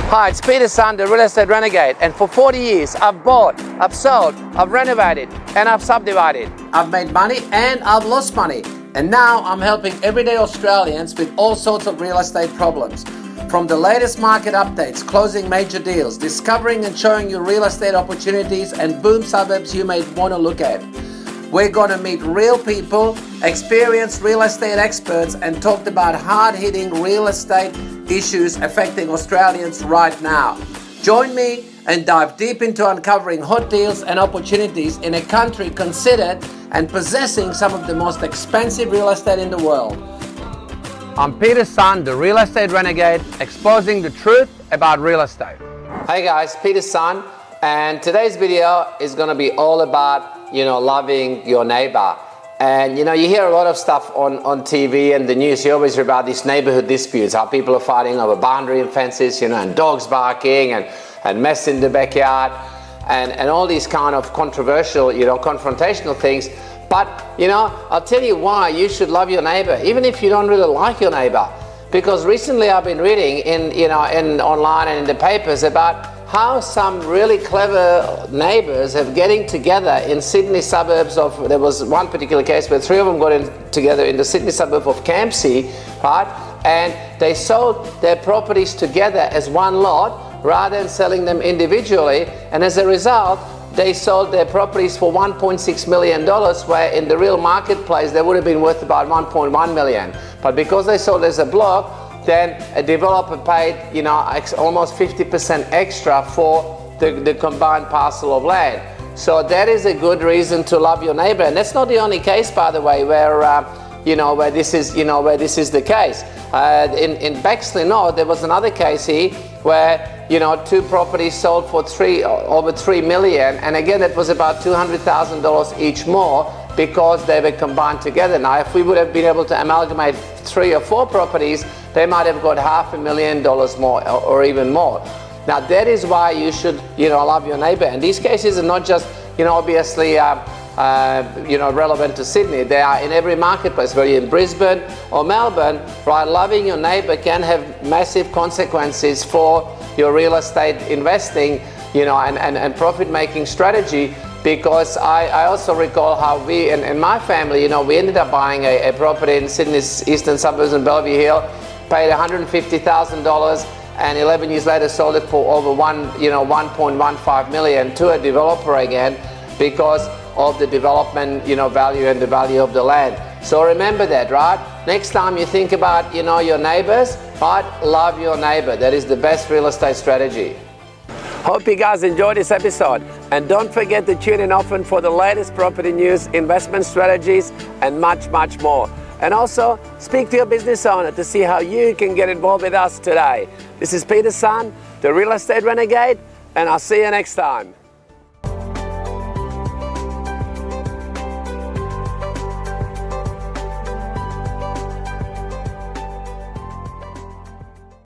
Hi, it's Peter Sun, the Real Estate Renegade, and for 40 years I've bought, I've sold, I've renovated, and I've subdivided. I've made money and I've lost money. And now I'm helping everyday Australians with all sorts of real estate problems. From the latest market updates, closing major deals, discovering and showing you real estate opportunities and boom suburbs you may want to look at. We're going to meet real people, experienced real estate experts, and talk about hard-hitting real estate issues affecting Australians right now. Join me and dive deep into uncovering hot deals and opportunities in a country considered and possessing some of the most expensive real estate in the world. I'm Peter Sun, the Real Estate Renegade, exposing the truth about real estate. Hey guys, Peter Sun, and today's video is going to be all about loving your neighbor. And you hear a lot of stuff on TV and the news. You always hear about these neighborhood disputes, how people are fighting over boundary and fences, and dogs barking and mess in the backyard and all these kind of controversial, confrontational things. But I'll tell you why you should love your neighbor, even if you don't really like your neighbor. Because recently I've been reading in online and in the papers about how some really clever neighbors have getting together in Sydney suburbs of, there was one particular case where 3 of them got together in the Sydney suburb of Campsie, right? And they sold their properties together as one lot rather than selling them individually. And as a result, they sold their properties for $1.6 million, where in the real marketplace they would have been worth about $1.1 million. But because they sold as a block, then a developer paid, almost 50% extra for the combined parcel of land. So that is a good reason to love your neighbor. And that's not the only case, by the way, where where this is the case. In Bexley North, there was another case here where 2 properties sold for over $3 million, and again it was about $200,000 each more because they were combined together. Now, if we would have been able to amalgamate 3 or 4 properties, they might have got $500,000 more or even more. Now, that is why you should love your neighbor. And these cases are not just obviously relevant to Sydney. They are in every marketplace, whether you're in Brisbane or Melbourne, right? Loving your neighbor can have massive consequences for your real estate investing, and profit-making strategy. Because I also recall how we, in my family, we ended up buying a property in Sydney's eastern suburbs in Bellevue Hill, paid $150,000, and 11 years later sold it for over $1.15 million to a developer again, because of the development, value and the value of the land. So remember that, right? Next time you think about, your neighbors, right? Love your neighbor. That is the best real estate strategy. Hope you guys enjoyed this episode, and don't forget to tune in often for the latest property news, investment strategies, and much, much more. And also, speak to your business owner to see how you can get involved with us today. This is Peter Sun, the Real Estate Renegade, and I'll see you next time.